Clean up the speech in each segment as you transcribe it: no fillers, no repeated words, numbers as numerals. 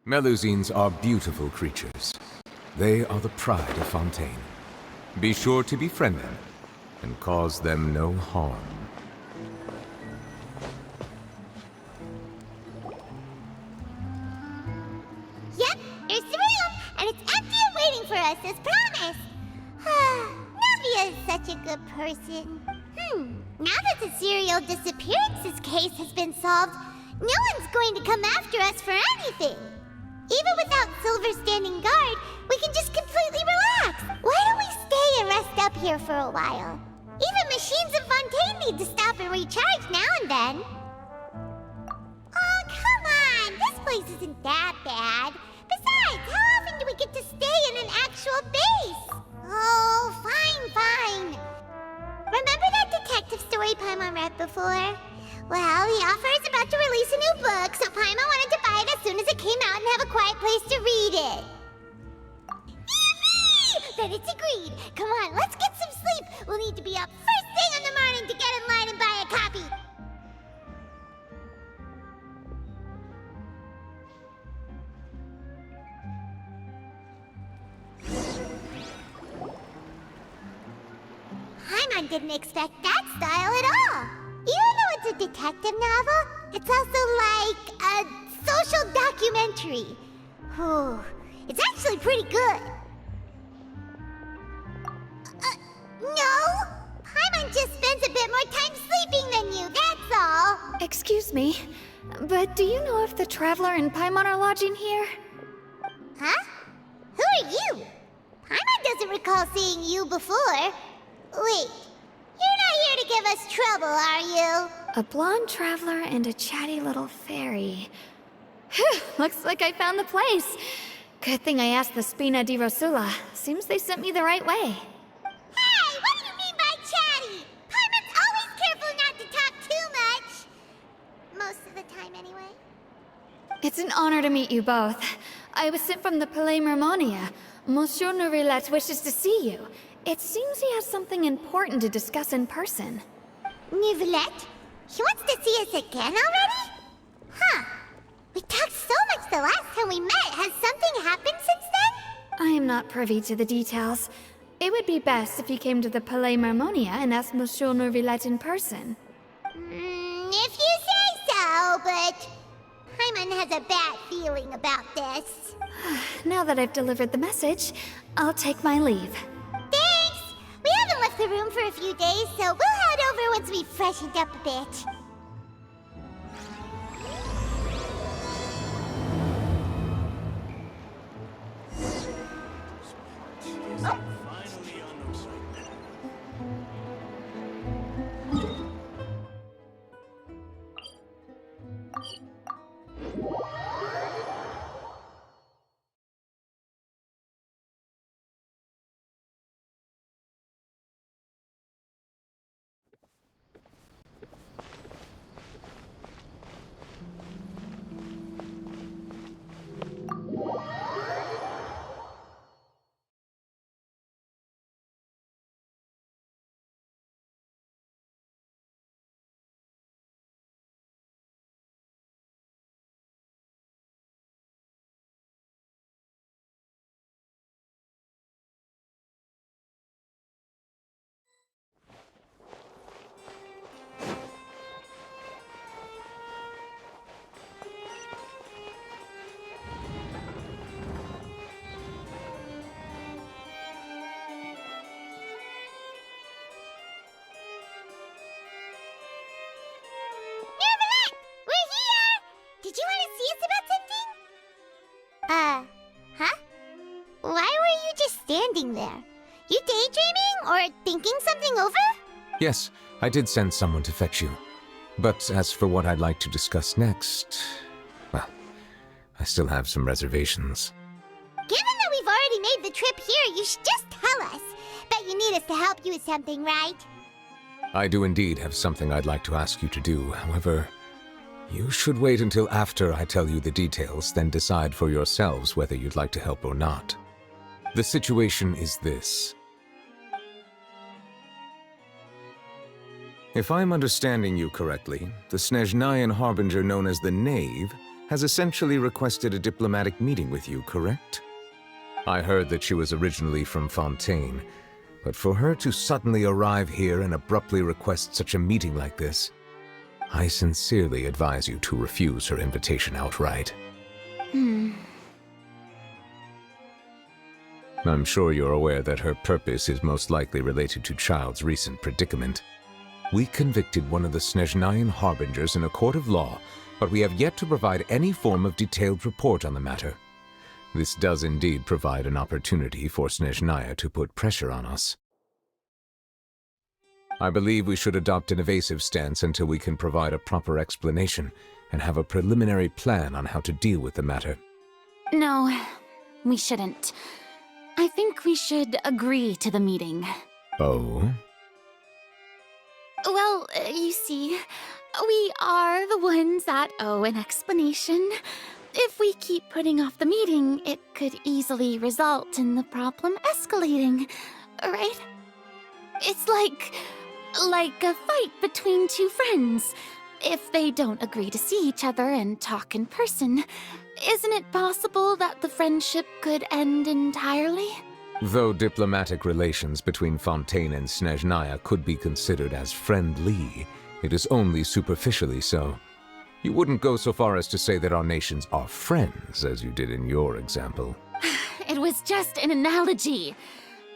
Melusines are beautiful creatures. They are the pride of Fontaine. Be sure to befriend them, and cause them no harm. Yep, here's the room, and it's empty and waiting for us, as promised. Navia is such a good person. Now that the serial disappearances case has been solved, no one's going to come after us for anything. Even without Silver standing guard, we can just completely relax. Why don't we stay and rest up here for a while? Even machines in Fontaine need to stop and recharge now and then. Oh, come on! This place isn't that bad. Besides, how often do we get to stay in an actual base? Oh, fine. Remember that detective story Paimon read before? Well, the author is about to release a new book, so Paimon wanted to buy it as soon as it came out and have a quiet place to read it. Yippee! Then it's agreed. Come on, let's get some sleep. We'll need to be up first thing in the morning to get in line and buy a copy. Paimon didn't expect that style at all. Even though it's a detective novel, it's also like a social documentary. It's actually pretty good. No! Paimon just spends a bit more time sleeping than you, that's all. Excuse me, but do you know if the Traveler and Paimon are lodging here? Huh? Who are you? Paimon doesn't recall seeing you before. Wait, you're not here to give us trouble, are you? A blonde traveler and a chatty little fairy. Phew, looks like I found the place. Good thing I asked the Spina di Rosula. Seems they sent me the right way. Hey, what do you mean by chatty? Paimon's always careful not to talk too much. Most of the time, anyway. It's an honor to meet you both. I was sent from the Palais Mermonia. Monsieur Nourilette wishes to see you. It seems he has something important to discuss in person. Nourilette? He wants to see us again already? Huh. We talked so much the last time we met. Has something happened since then? I am not privy to the details. It would be best if you came to the Palais Mermonia and asked Monsieur Nourilette in person. If you say so, but Paimon has a bad feeling about this. Now that I've delivered the message, I'll take my leave. Thanks! We haven't left the room for a few days, so we'll head over once we've freshened up a bit. Did you want to see us about something? Huh? Why were you just standing there? You daydreaming or thinking something over? Yes, I did send someone to fetch you. But as for what I'd like to discuss next, well, I still have some reservations. Given that we've already made the trip here, you should just tell us. Bet you need us to help you with something, right? I do indeed have something I'd like to ask you to do. However, you should wait until after I tell you the details, then decide for yourselves whether you'd like to help or not. The situation is this. If I'm understanding you correctly, the Snezhnayan harbinger known as the Knave has essentially requested a diplomatic meeting with you, correct? I heard that she was originally from Fontaine, but for her to suddenly arrive here and abruptly request such a meeting like this, I sincerely advise you to refuse her invitation outright. I'm sure you're aware that her purpose is most likely related to Child's recent predicament. We convicted one of the Snezhnayan harbingers in a court of law, but we have yet to provide any form of detailed report on the matter. This does indeed provide an opportunity for Snezhnaya to put pressure on us. I believe we should adopt an evasive stance until we can provide a proper explanation and have a preliminary plan on how to deal with the matter. No, we shouldn't. I think we should agree to the meeting. Oh? Well, you see, we are the ones that owe an explanation. If we keep putting off the meeting, it could easily result in the problem escalating, right? It's like a fight between two friends. If they don't agree to see each other and talk in person, isn't it possible that the friendship could end entirely? Though diplomatic relations between Fontaine and Snezhnaya could be considered as friendly, it is only superficially so. You wouldn't go so far as to say that our nations are friends, as you did in your example. It was just an analogy.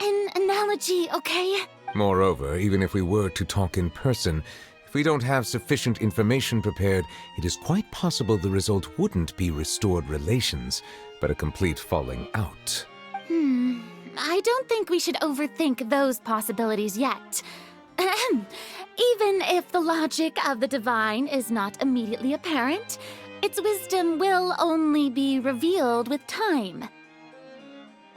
An analogy, okay? Moreover, even if we were to talk in person, if we don't have sufficient information prepared, it is quite possible the result wouldn't be restored relations, but a complete falling out. I don't think we should overthink those possibilities yet. Ahem. Even if the logic of the divine is not immediately apparent, its wisdom will only be revealed with time.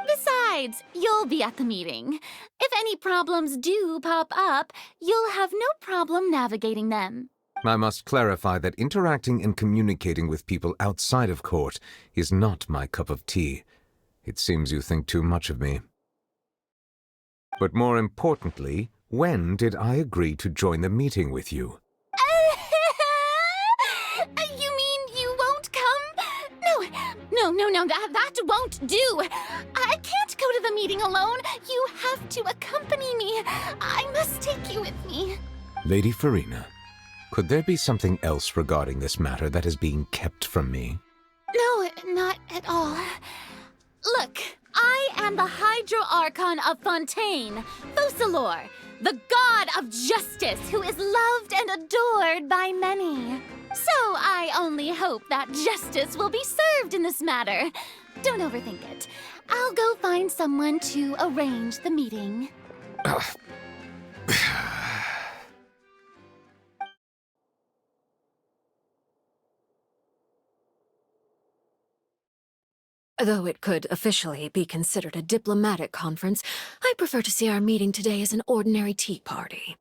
Besides, you'll be at the meeting. If any problems do pop up, you'll have no problem navigating them. I must clarify that interacting and communicating with people outside of court is not my cup of tea. It seems you think too much of me. But more importantly, when did I agree to join the meeting with you? You mean you won't come? No, that won't do. I can't go to the meeting alone. You have to accompany me. I must take you with me. Lady Farina, could there be something else regarding this matter that is being kept from me? No, not at all. Look, I am the Hydro Archon of Fontaine, Focalor, the god of justice who is loved and adored by many. So I only hope that justice will be served in this matter. Don't overthink it. I'll go find someone to arrange the meeting. Though it could officially be considered a diplomatic conference, I prefer to see our meeting today as an ordinary tea party.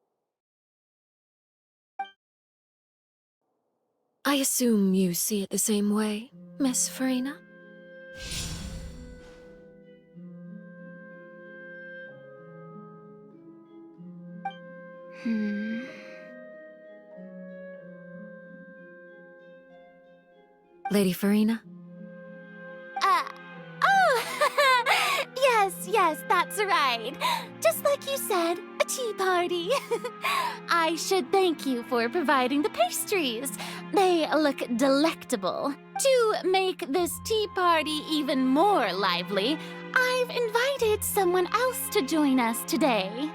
I assume you see it the same way, Miss Farina? Lady Farina? Yes, that's right. Just like you said, a tea party. I should thank you for providing the pastries. They look delectable. To make this tea party even more lively, I've invited someone else to join us today.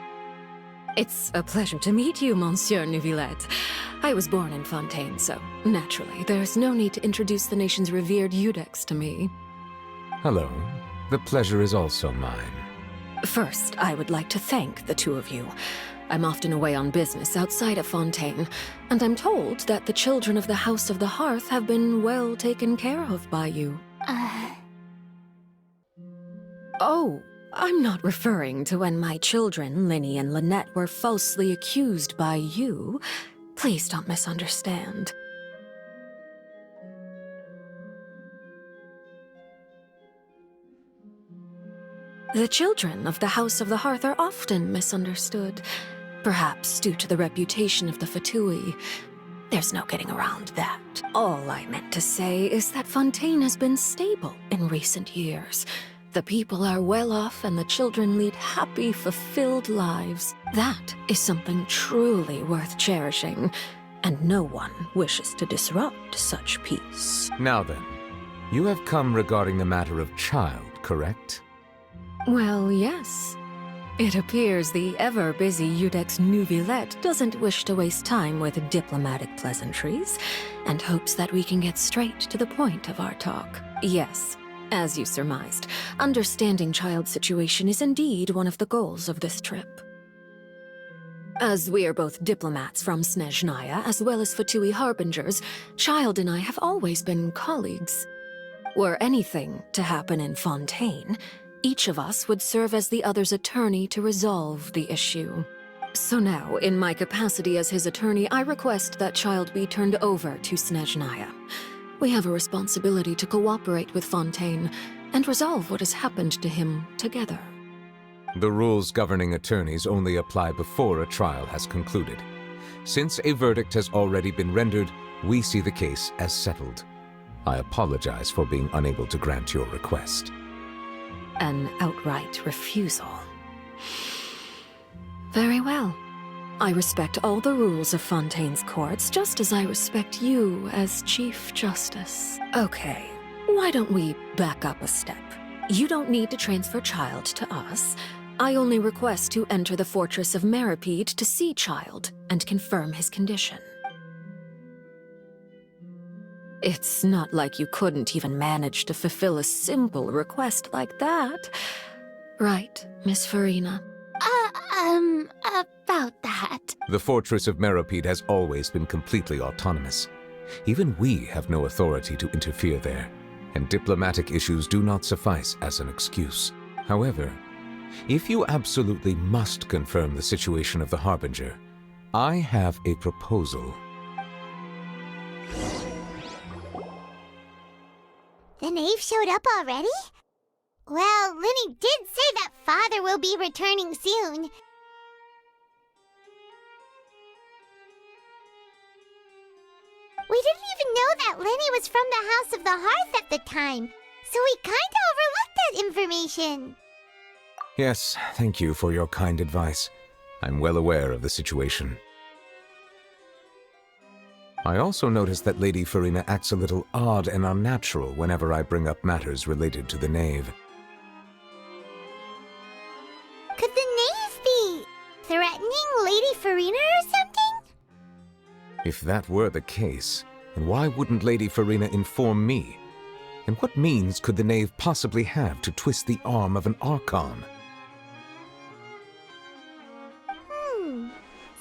It's a pleasure to meet you, Monsieur Neuvillette. I was born in Fontaine, so naturally, there's no need to introduce the nation's revered Eudex to me. Hello. The pleasure is also mine. First, I would like to thank the two of you. I'm often away on business outside of Fontaine, and I'm told that the children of the House of the Hearth have been well taken care of by you. Oh, I'm not referring to when my children, Linny and Lynette, were falsely accused by you. Please don't misunderstand. The children of the House of the Hearth are often misunderstood, perhaps due to the reputation of the Fatui. There's no getting around that. All I meant to say is that Fontaine has been stable in recent years. The people are well off and the children lead happy, fulfilled lives. That is something truly worth cherishing, and no one wishes to disrupt such peace. Now then, you have come regarding the matter of child, correct? Well, yes. It appears the ever-busy Iudex Nuvilette doesn't wish to waste time with diplomatic pleasantries, and hopes that we can get straight to the point of our talk. Yes, as you surmised, understanding child's situation is indeed one of the goals of this trip. As we are both diplomats from Snezhnaya, as well as Fatui Harbingers, Child and I have always been colleagues. Were anything to happen in Fontaine, each of us would serve as the other's attorney to resolve the issue. So now, in my capacity as his attorney, I request that Child be turned over to Snezhnaya. We have a responsibility to cooperate with Fontaine and resolve what has happened to him together. The rules governing attorneys only apply before a trial has concluded. Since a verdict has already been rendered, we see the case as settled. I apologize for being unable to grant your request. An outright refusal. Very well. I respect all the rules of Fontaine's courts, just as I respect you as Chief Justice. Okay, why don't we back up a step? You don't need to transfer Child to us. I only request to enter the fortress of Meropide to see Child and confirm his condition. It's not like you couldn't even manage to fulfill a simple request like that. Right, Miss Farina? About that. The fortress of Meropide has always been completely autonomous. Even we have no authority to interfere there, and diplomatic issues do not suffice as an excuse. However, if you absolutely must confirm the situation of the Harbinger, I have a proposal. The knave showed up already? Well, Linny did say that Father will be returning soon. We didn't even know that Linny was from the House of the Hearth at the time, so we kinda overlooked that information. Yes, thank you for your kind advice. I'm well aware of the situation. I also noticed that Lady Farina acts a little odd and unnatural whenever I bring up matters related to the knave. Could the knave be threatening Lady Farina or something? If that were the case, then why wouldn't Lady Farina inform me? And what means could the knave possibly have to twist the arm of an Archon?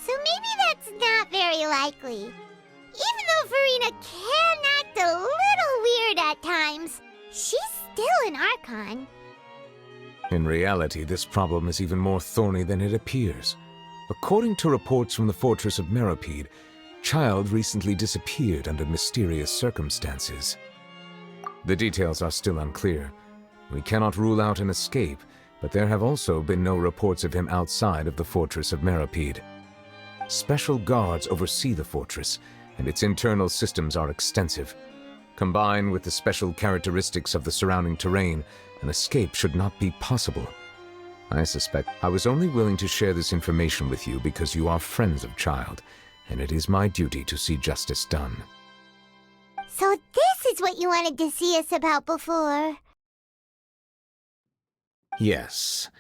So maybe that's not very likely. Even though Farina can act a little weird at times, she's still an Archon. In reality, this problem is even more thorny than it appears. According to reports from the fortress of Meropide, Child recently disappeared under mysterious circumstances. The details are still unclear. We cannot rule out an escape, but there have also been no reports of him outside of the fortress of Meropide. Special guards oversee the fortress, and its internal systems are extensive. Combined with the special characteristics of the surrounding terrain, an escape should not be possible. I suspect I was only willing to share this information with you because you are friends of Child, and it is my duty to see justice done. So this is what you wanted to see us about before. Yes.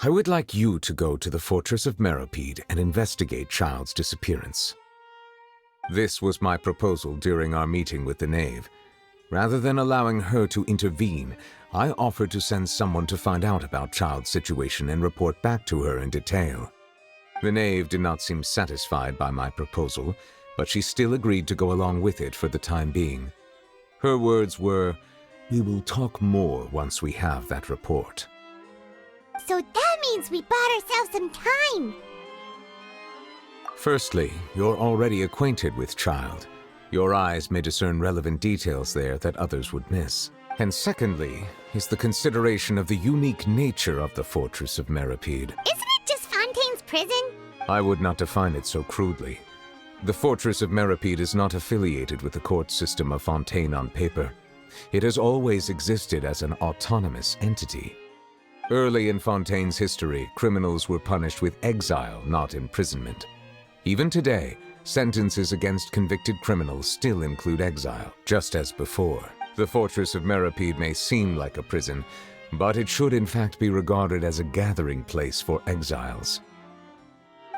I would like you to go to the fortress of Meropide and investigate Child's disappearance. This was my proposal during our meeting with the knave. Rather than allowing her to intervene, I offered to send someone to find out about Child's situation and report back to her in detail. The knave did not seem satisfied by my proposal, but she still agreed to go along with it for the time being. Her words were, "We will talk more once we have that report." So that means we bought ourselves some time. Firstly, you're already acquainted with Child. Your eyes may discern relevant details there that others would miss. And secondly, is the consideration of the unique nature of the fortress of Meropide. Isn't it just Fontaine's prison? I would not define it so crudely. The Fortress of Meropide is not affiliated with the court system of Fontaine on paper. It has always existed as an autonomous entity. Early in Fontaine's history, criminals were punished with exile, not imprisonment. Even today, sentences against convicted criminals still include exile, just as before. The Fortress of Meropide may seem like a prison, but it should in fact be regarded as a gathering place for exiles.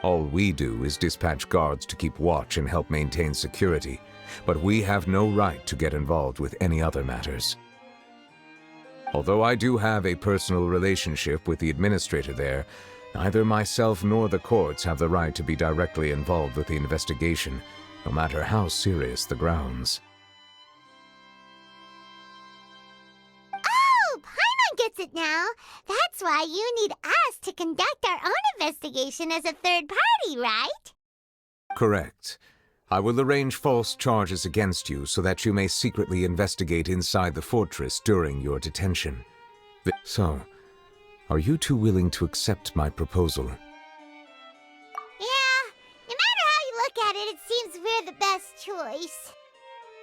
All we do is dispatch guards to keep watch and help maintain security, but we have no right to get involved with any other matters. Although I do have a personal relationship with the administrator there, neither myself nor the courts have the right to be directly involved with the investigation, no matter how serious the grounds. Oh, Paimon gets it now. That's why you need us to conduct our own investigation as a third party, right? Correct. I will arrange false charges against you so that you may secretly investigate inside the fortress during your detention. So, are you two willing to accept my proposal? Yeah, no matter how you look at it, it seems we're the best choice.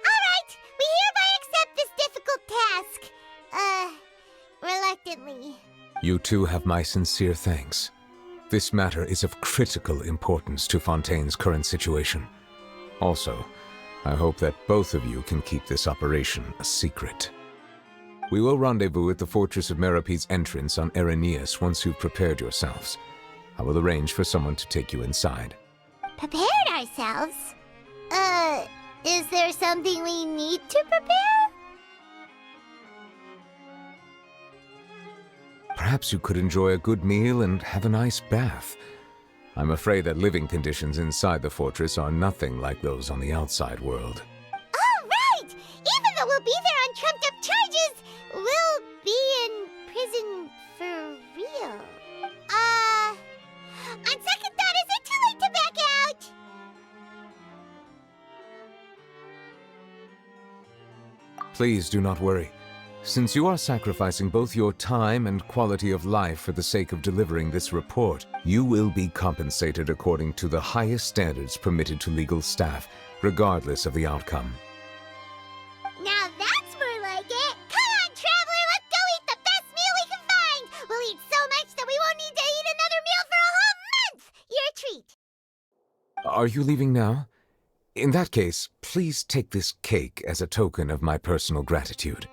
Alright, we hereby accept this difficult task. Reluctantly. You two have my sincere thanks. This matter is of critical importance to Fontaine's current situation. Also, I hope that both of you can keep this operation a secret. We will rendezvous at the Fortress of Meropide's entrance on Erinius once you've prepared yourselves. I will arrange for someone to take you inside. Prepared ourselves? Is there something we need to prepare? Perhaps you could enjoy a good meal and have a nice bath. I'm afraid that living conditions inside the fortress are nothing like those on the outside world. Oh, right! Even though we'll be there on trumped-up charges, we'll be in prison for real. On second thought, is it too late to back out? Please do not worry. Since you are sacrificing both your time and quality of life for the sake of delivering this report, you will be compensated according to the highest standards permitted to legal staff, regardless of the outcome. Now that's more like it! Come on, traveler, let's go eat the best meal we can find! We'll eat so much that we won't need to eat another meal for a whole month! You're a treat! Are you leaving now? In that case, please take this cake as a token of my personal gratitude.